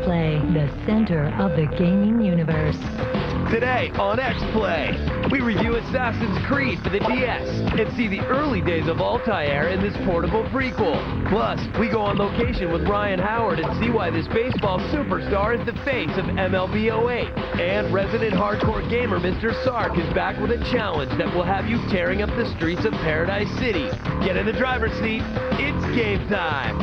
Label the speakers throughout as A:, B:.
A: X-Play, the center of the gaming universe.
B: Today on X-Play, we review Assassin's Creed for the DS and see the early days of Altair in this portable prequel. Plus, we go on location with Ryan Howard and see why this baseball superstar is the face of MLB 08. And resident hardcore gamer Mr. Sark is back with a challenge that will have you tearing up the streets of Paradise City. Get in the driver's seat. It's game time.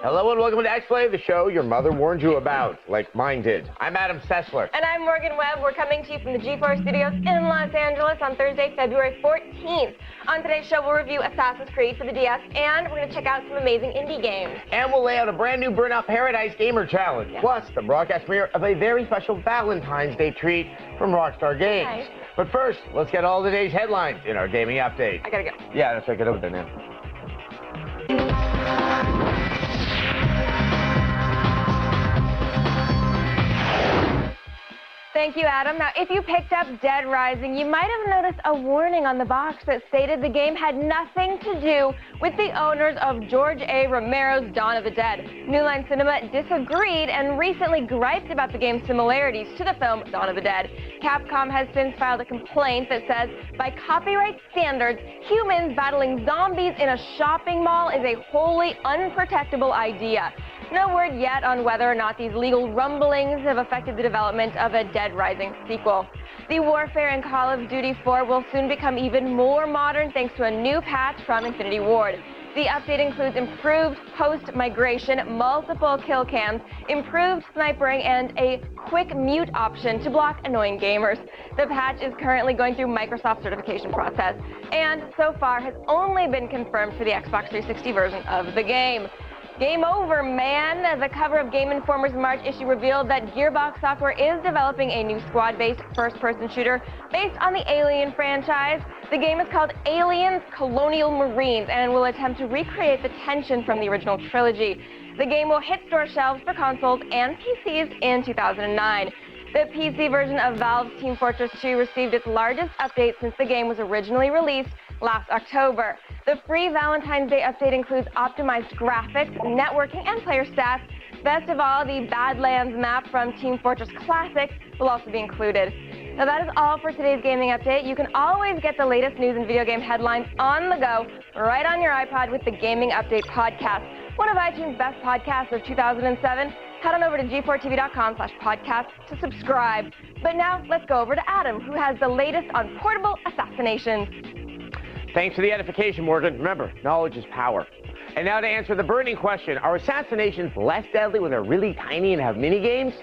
C: Hello and welcome to X-Play, the show your mother warned you about, like mine did. I'm Adam Sessler.
D: And I'm Morgan Webb. We're coming to you from the G4 studios in Los Angeles on Thursday, February 14th. On today's show, we'll review Assassin's Creed for the DS, and we're going to check out some amazing indie games.
C: And we'll lay out a brand new Burnout Paradise Gamer Challenge. Yeah. Plus, the broadcast premiere of a very special Valentine's Day treat from Rockstar Games.
D: Nice.
C: But first, let's get all today's headlines in our gaming update.
D: I gotta go.
C: Yeah, let's check it over there now.
D: Thank you, Adam. Now, if you picked up Dead Rising, you might have noticed a warning on the box that stated the game had nothing to do with the owners of George A. Romero's Dawn of the Dead. New Line Cinema disagreed and recently griped about the game's similarities to the film Dawn of the Dead. Capcom has since filed a complaint that says, by copyright standards, humans battling zombies in a shopping mall is a wholly unprotectable idea. No word yet on whether or not these legal rumblings have affected the development of a Dead Rising sequel. The warfare in Call of Duty 4 will soon become even more modern thanks to a new patch from Infinity Ward. The update includes improved post-migration, multiple kill cams, improved snipering, and a quick mute option to block annoying gamers. The patch is currently going through Microsoft certification process, and so far has only been confirmed for the Xbox 360 version of the game. Game over, man! The cover of Game Informer's March issue revealed that Gearbox Software is developing a new squad-based first-person shooter based on the Alien franchise. The game is called Aliens Colonial Marines and will attempt to recreate the tension from the original trilogy. The game will hit store shelves for consoles and PCs in 2009. The PC version of Valve's Team Fortress 2 received its largest update since the game was originally released last October. The free Valentine's Day update includes optimized graphics, networking, and player stats. Best of all, the Badlands map from Team Fortress Classic will also be included. Now that is all for today's gaming update. You can always get the latest news and video game headlines on the go, right on your iPod with the Gaming Update podcast, one of iTunes' best podcasts of 2007. Head on over to g4tv.com/podcast to subscribe. But now, let's go over to Adam, who has the latest on portable assassinations.
C: Thanks for the edification, Morgan. Remember, knowledge is power. And now to answer the burning question, are assassinations less deadly when they're really tiny and have mini-games?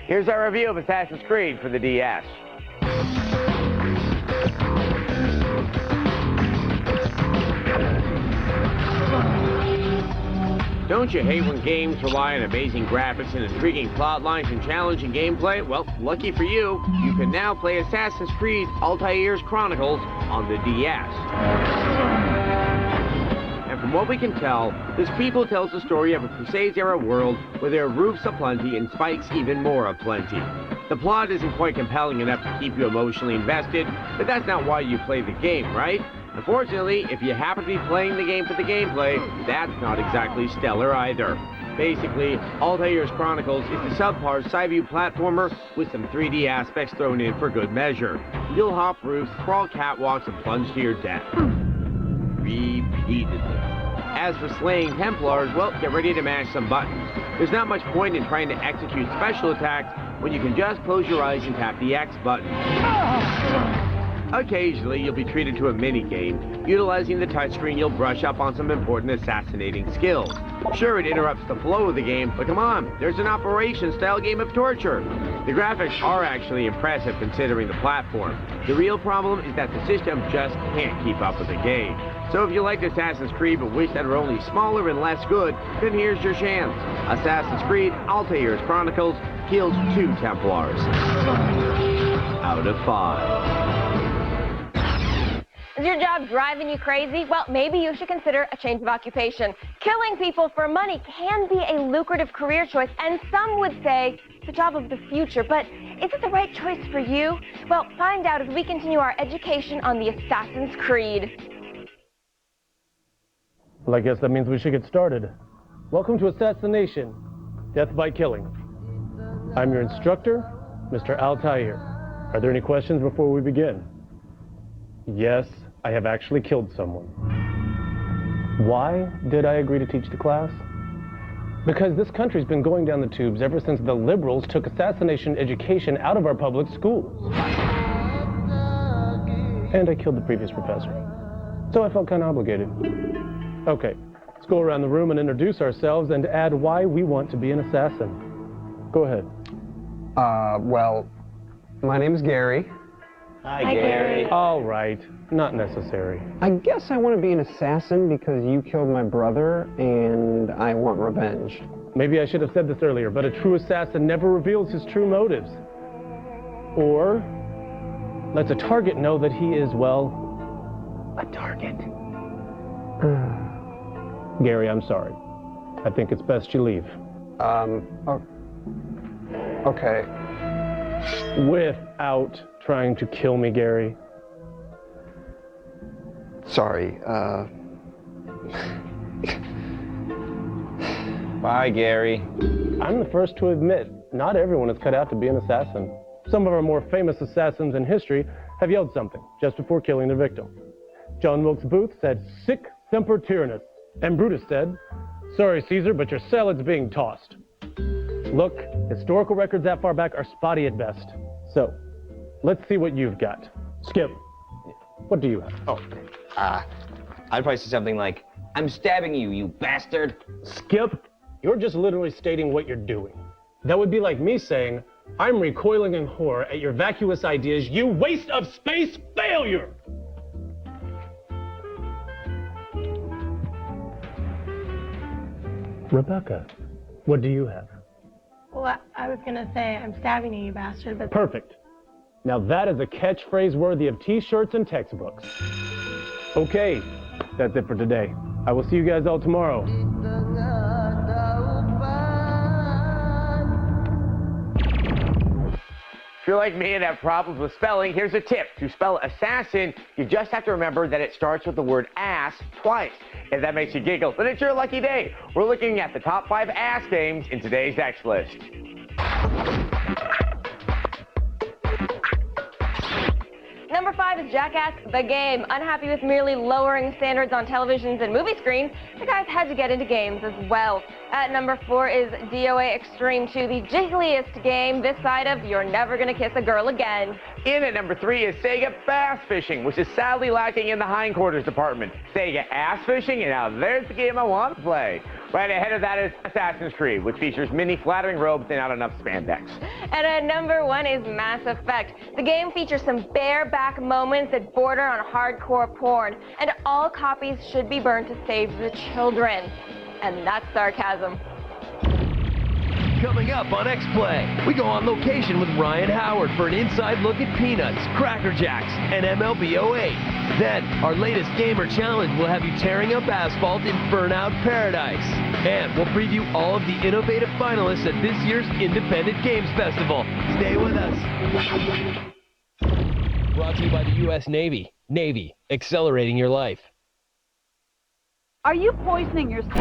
C: Here's our review of Assassin's Creed for the DS. Don't you hate when games rely on amazing graphics and intriguing plot lines and challenging gameplay? Well, lucky for you, you can now play Assassin's Creed Altair's Chronicles on the DS. And from what we can tell, this prequel tells the story of a Crusades-era world where there are roofs aplenty and spikes even more aplenty. The plot isn't quite compelling enough to keep you emotionally invested, but that's not why you play the game, right? Unfortunately, if you happen to be playing the game for the gameplay, that's not exactly stellar either. Basically, Altair's Chronicles is the subpar side-view platformer with some 3D aspects thrown in for good measure. You'll hop roofs, crawl catwalks, and plunge to your death. Repeatedly. As for slaying Templars, well, get ready to mash some buttons. There's not much point in trying to execute special attacks when you can just close your eyes and tap the X button. Occasionally, you'll be treated to a mini-game. Utilizing the touchscreen, you'll brush up on some important assassinating skills. Sure, it interrupts the flow of the game, but come on, there's an Operation-style game of torture. The graphics are actually impressive considering the platform. The real problem is that the system just can't keep up with the game. So if you liked Assassin's Creed but wish that it were only smaller and less good, then here's your chance. Assassin's Creed Altair's Chronicles kills 2 Templars out of 5.
D: Is your job driving you crazy? Well, maybe you should consider a change of occupation. Killing people for money can be a lucrative career choice, and some would say the job of the future, but is it the right choice for you? Well, find out as we continue our education on the Assassin's Creed.
E: Well, I guess that means we should get started. Welcome to Assassination, Death by Killing. I'm your instructor, Mr. Altair. Are there any questions before we begin? Yes, I have actually killed someone. Why did I agree to teach the class? Because this country's been going down the tubes ever since the liberals took assassination education out of our public schools. And I killed the previous professor. So I felt kind of obligated. Okay, let's go around the room and introduce ourselves and add why we want to be an assassin. Go ahead.
F: Well, my name is Gary.
D: Hi, Gary.
E: All right, not necessary.
F: I guess I want to be an assassin because you killed my brother and I want revenge.
E: Maybe I should have said this earlier, but a true assassin never reveals his true motives. Or lets a target know that he is, well, a target. Gary, I'm sorry. I think it's best you leave.
F: Okay.
E: Without trying to kill me, Gary.
F: Sorry,
G: Bye, Gary.
E: I'm the first to admit, not everyone is cut out to be an assassin. Some of our more famous assassins in history have yelled something just before killing their victim. John Wilkes Booth said, "Sic semper tyrannis," and Brutus said, "Sorry, Caesar, but your salad's being tossed." Look, historical records that far back are spotty at best. So, let's see what you've got. Skip, what do you have?
G: Oh, I'd probably say something like, "I'm stabbing you, you bastard."
E: Skip, you're just literally stating what you're doing. That would be like me saying, "I'm recoiling in horror at your vacuous ideas, you waste of space failure!" Rebecca, what do you have?
H: Well, I was gonna say, "I'm stabbing you, you bastard," but...
E: Perfect. Now that is a catchphrase worthy of t-shirts and textbooks. Okay, that's it for today. I will see you guys all tomorrow.
C: If you're like me and have problems with spelling, here's a tip. To spell assassin, you just have to remember that it starts with the word ass twice. If that makes you giggle, then it's your lucky day. We're looking at the top 5 ass games in today's X list.
D: Number 5 is Jackass the Game. Unhappy with merely lowering standards on televisions and movie screens, the guys had to get into games as well. At number 4 is DOA Extreme 2, the jiggliest game this side of You're Never Gonna Kiss a Girl Again.
C: In at number 3 is Sega Bass Fishing, which is sadly lacking in the hindquarters department. Sega Ass Fishing, and now there's the game I want to play. Right ahead of that is Assassin's Creed, which features many flattering robes and not enough spandex.
D: And at number 1 is Mass Effect. The game features some bareback moments that border on hardcore porn, and all copies should be burned to save the children. And that's sarcasm.
B: Coming up on X-Play, we go on location with Ryan Howard for an inside look at Peanuts, Cracker Jacks, and MLB 08. Then, our latest gamer challenge will have you tearing up asphalt in Burnout Paradise. And we'll preview all of the innovative finalists at this year's Independent Games Festival. Stay with us. Brought to you by the U.S. Navy. Navy, accelerating your life.
I: Are you poisoning yourself?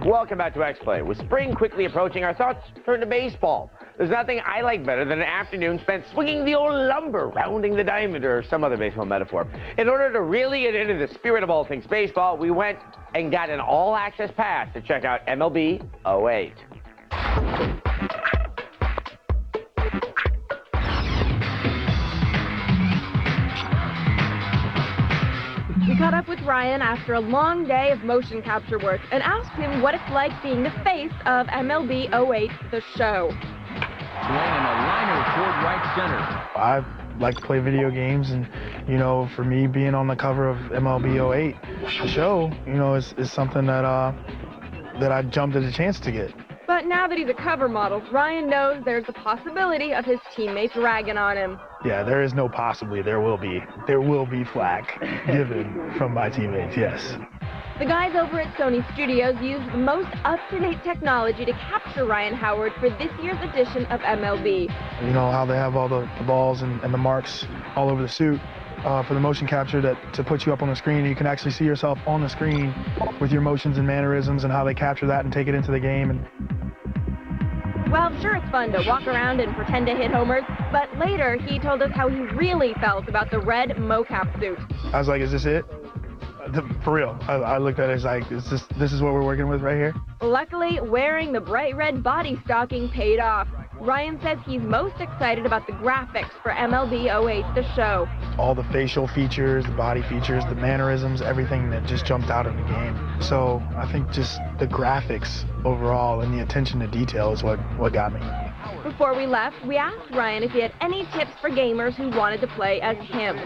C: Welcome back to X-Play. With spring quickly approaching, our thoughts turn to baseball. There's nothing I like better than an afternoon spent swinging the old lumber, rounding the diamond, or some other baseball metaphor. In order to really get into the spirit of all things baseball, we went and got an all-access pass to check out MLB 08.
I: We caught up with Ryan after a long day of motion capture work and asked him what it's like being the face of MLB 08, the show.
J: Swing and a liner toward right center.
K: I like to play video games, and, you know, for me, being on the cover of MLB 08, the show, you know, is something that I jumped at the chance to get.
I: But now that he's a cover model, Ryan knows there's the possibility of his teammates ragging on him.
K: Yeah, there is no possibly. There will be flack given from my teammates, yes.
I: The guys over at Sony Studios used the most up-to-date technology to capture Ryan Howard for this year's edition of MLB.
K: You know how they have all the balls and the marks all over the suit for the motion capture to put you up on the screen. You can actually see yourself on the screen with your motions and mannerisms and how they capture that and take it into the game. And
I: well, sure, it's fun to walk around and pretend to hit homers, but later he told us how he really felt about the red mocap suit.
K: I was like, is this it? For real. I looked at it as like, this is what we're working with right here?
I: Luckily, wearing the bright red body stocking paid off. Ryan says he's most excited about the graphics for MLB 08, the show.
K: All the facial features, the body features, the mannerisms, everything that just jumped out in the game. So I think just the graphics overall and the attention to detail is what got me.
I: Before we left, we asked Ryan if he had any tips for gamers who wanted to play as him.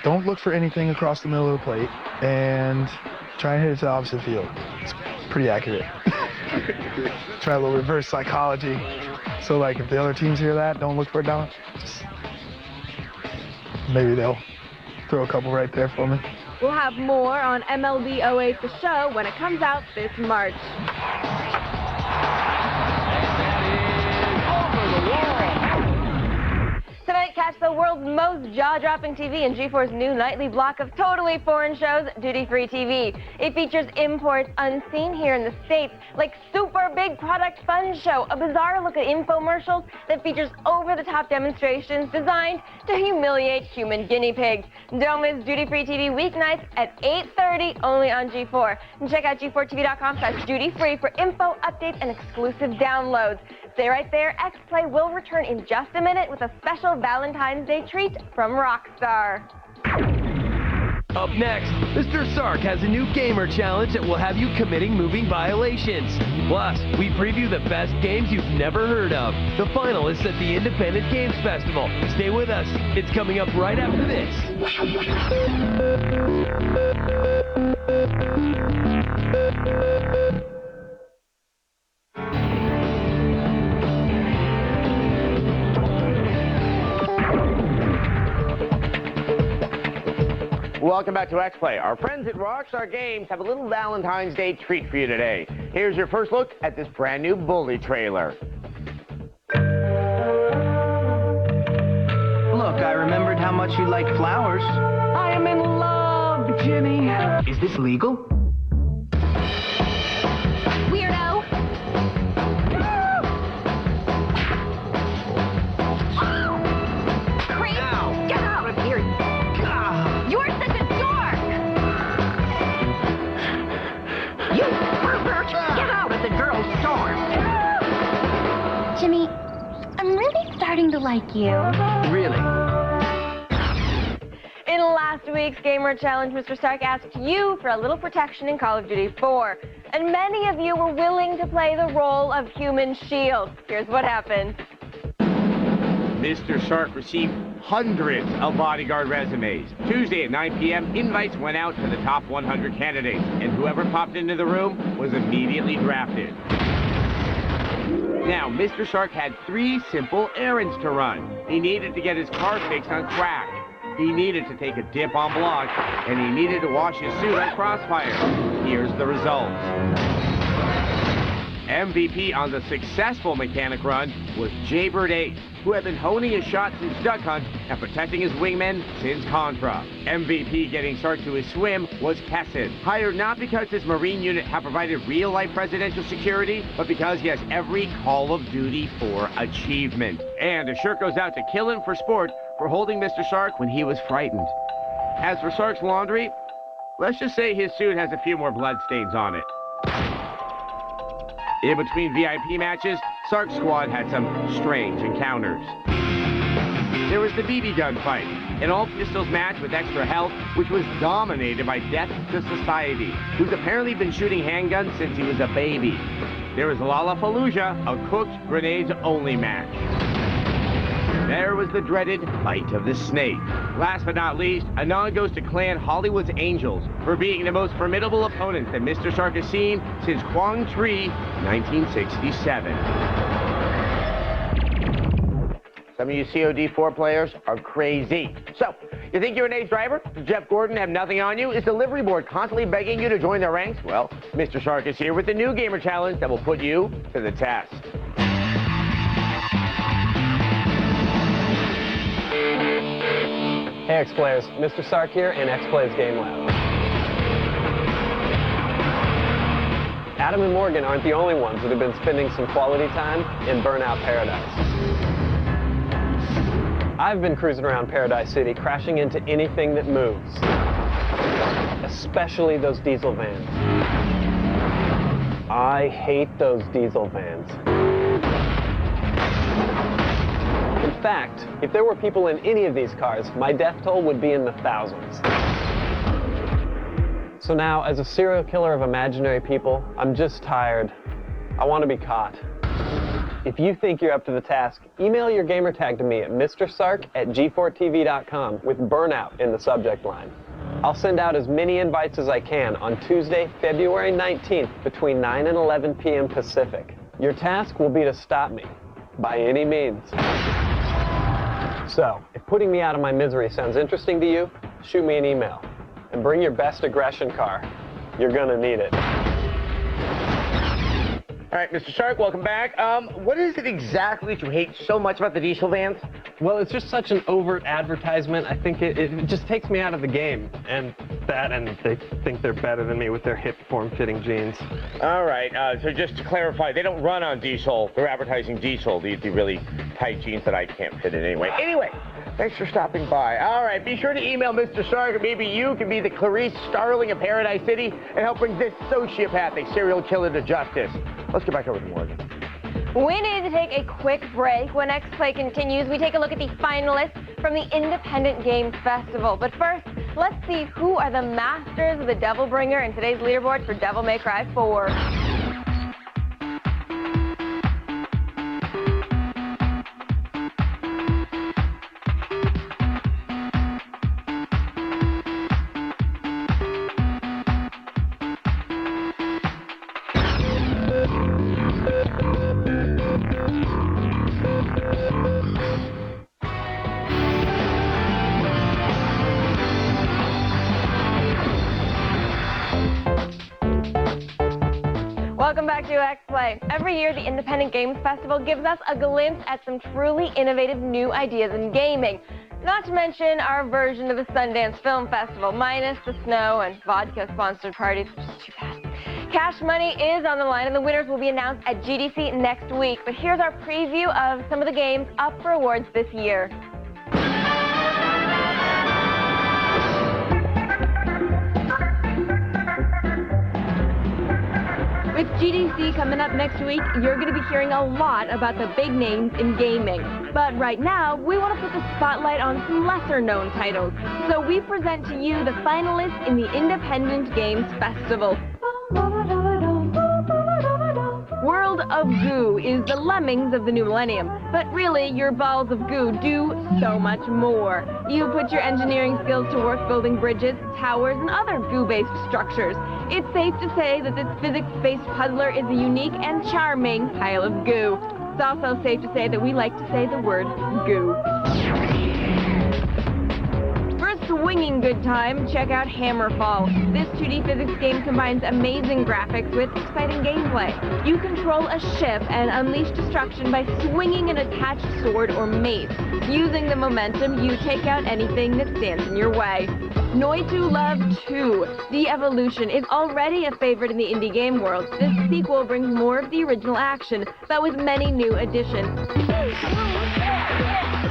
K: Don't look for anything across the middle of the plate and try and hit it to the opposite field. It's pretty accurate. Try a little reverse psychology. So like if the other teams hear that, don't look for it down. Maybe they'll throw a couple right there for me.
I: We'll have more on MLB 08 the show when it comes out this March.
D: Tonight, catch the world's most jaw-dropping TV in G4's new nightly block of totally foreign shows, Duty Free TV. It features imports unseen here in the States, like Super Big Product Fun Show, a bizarre look at infomercials that features over-the-top demonstrations designed to humiliate human guinea pigs. Don't miss Duty Free TV weeknights at 8:30 only on G4. And check out g4tv.com/duty-free for info, updates, and exclusive downloads. Stay right there. X-Play will return in just a minute with a special Valentine's Day treat from Rockstar.
B: Up next, Mr. Sark has a new gamer challenge that will have you committing moving violations. Plus, we preview the best games you've never heard of, the finalists at the Independent Games Festival. Stay with us. It's coming up right after this.
C: Welcome back to X-Play. Our friends at Rockstar Games have a little Valentine's Day treat for you today. Here's your first look at this brand new Bully trailer.
L: Look, I remembered how much you like flowers. I am in love, Jimmy. Is this legal?
M: Weirdo. Creep, get out of here. You're such a dork. You pervert, get out of the girls' dorm. Jimmy, I'm really starting to like you.
L: Really?
D: In last week's Gamer Challenge, Mr. Stark asked you for a little protection in Call of Duty 4. And many of you were willing to play the role of human shield. Here's what happened.
C: Mr. Sark received hundreds of bodyguard resumes. Tuesday at 9 p.m., invites went out to the top 100 candidates, and whoever popped into the room was immediately drafted. Now, Mr. Sark had 3 simple errands to run. He needed to get his car fixed on crack. He needed to take a dip on block, and he needed to wash his suit on Crossfire. Here's the results. MVP on the successful mechanic run was Jaybird 8, who had been honing his shot since Duck Hunt and protecting his wingmen since Contra. MVP getting Sark to his swim was Kessin, hired not because his Marine unit had provided real-life presidential security, but because he has every Call of Duty 4 achievement. And a shirt goes out to Killin for Sport for holding Mr. Sark when he was frightened. As for Sark's laundry, let's just say his suit has a few more bloodstains on it. In between VIP matches, Sark's squad had some strange encounters. There was the BB gun fight, an all-pistols match with extra health, which was dominated by Death to Society, who's apparently been shooting handguns since he was a baby. There was Lollapalooza, a cooked grenades-only match. There was the dreaded Fight of the Snake, Last but not least, ENunn goes to Clan Hollywood's Angels for being the most formidable opponent that Mr. Sark has seen since Quang Tri 1967. Some of you COD4 players are crazy. So, you think you're an ace driver? Does Jeff Gordon have nothing on you? Is the livery board constantly begging you to join their ranks? Well, Mr. Sark is here with the new gamer challenge that will put you to the test.
F: Hey X-Players, Mr. Sark here in X-Play's Game Lab. Adam and Morgan aren't the only ones that have been spending some quality time in Burnout Paradise. I've been cruising around Paradise City, crashing into anything that moves, especially those diesel vans. I hate those diesel vans. In fact, if there were people in any of these cars, my death toll would be in the thousands. So now, as a serial killer of imaginary people, I'm just tired. I want to be caught. If you think you're up to the task, email your gamer tag to me at mrsark@g4tv.com with Burnout in the subject line. I'll send out as many invites as I can on Tuesday, February 19th between 9 and 11 p.m. Pacific. Your task will be to stop me, by any means. So, if putting me out of my misery sounds interesting to you, shoot me an email. And bring your best aggression car. You're gonna need it.
C: All right, Mr. Sark, welcome back. What is it exactly that you hate so much about the diesel vans?
F: Well, it's just such an overt advertisement. I think it just takes me out of the game. And they think they're better than me with their hip form-fitting jeans.
C: All right, so just to clarify, they don't run on diesel. They're advertising diesel, the really tight jeans that I can't fit in anyway. Anyway, thanks for stopping by. All right, be sure to email Mr. Sark, or maybe you can be the Clarice Starling of Paradise City and help bring this sociopathic serial killer to justice. Let's get back over to Morgan.
D: We need to take a quick break. When X-Play continues, we take a look at the finalists from the Independent Games Festival. But first, let's see who are the masters of the Devil Bringer in today's leaderboard for Devil May Cry 4. Welcome back to X-Play. Every year, the Independent Games Festival gives us a glimpse at some truly innovative new ideas in gaming. Not to mention our version of the Sundance Film Festival, minus the snow and vodka-sponsored parties, which is too bad. Cash money is on the line, and the winners will be announced at GDC next week. But here's our preview of some of the games up for awards this year.
I: With GDC coming up next week, you're going to be hearing a lot about the big names in gaming. But right now, we want to put the spotlight on some lesser-known titles. So we present to you the finalists in the Independent Games Festival. World of Goo is the lemmings of the new millennium, but really your balls of goo do so much more. You put your engineering skills to work building bridges, towers, and other goo-based structures. It's safe to say that this physics-based puzzler is a unique and charming pile of goo. It's also safe to say that we like to say the word goo. For a swinging good time, check out Hammerfall. This 2D physics game combines amazing graphics with exciting gameplay. You control a ship and unleash destruction by swinging an attached sword or mace. Using the momentum, you take out anything that stands in your way. Noitu Love 2, The Evolution, is already a favorite in the indie game world. This sequel brings more of the original action, but with many new additions.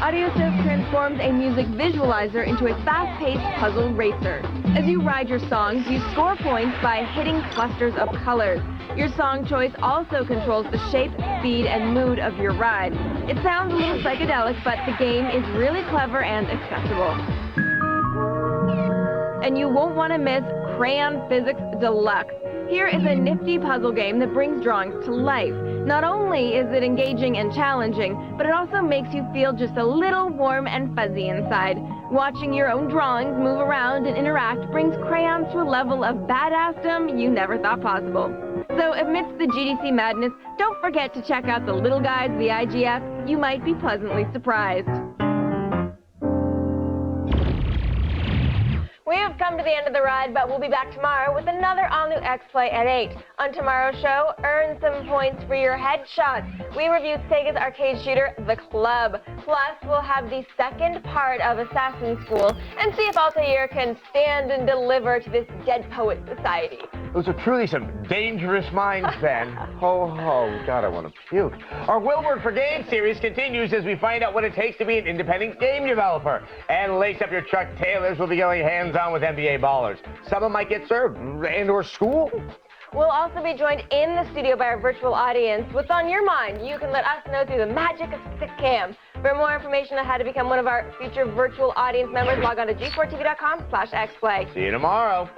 I: Audiosynth transforms a music visualizer into a fast-paced puzzle racer. As you ride your songs, you score points by hitting clusters of colors. Your song choice also controls the shape, speed, and mood of your ride. It sounds a little psychedelic, but the game is really clever and accessible. And you won't want to miss Crayon Physics Deluxe. Here is a nifty puzzle game that brings drawings to life. Not only is it engaging and challenging, but it also makes you feel just a little warm and fuzzy inside. Watching your own drawings move around and interact brings crayons to a level of badassdom you never thought possible. So amidst the GDC madness, don't forget to check out the little guys of the IGF. You might be pleasantly surprised.
D: We have come to the end of the ride, but we'll be back tomorrow with another all-new X-Play at 8. On tomorrow's show, earn some points for your headshots. We review Sega's arcade shooter, The Club. Plus, we'll have the second part of Assassin's School and see if Altair can stand and deliver to this dead poet society.
C: Those are truly some dangerous minds, Ben. Ho, ho. God, I want to puke. Our Will Work for Games series continues as we find out what it takes to be an independent game developer. And lace up your Chuck Taylors will be going hands-on with NBA ballers. Some of them might get served and/or school.
D: We'll also be joined in the studio by our virtual audience. What's on your mind? You can let us know through the magic of SickCam. For more information on how to become one of our future virtual audience members, log on to g4tv.com/xplay.
C: See you tomorrow.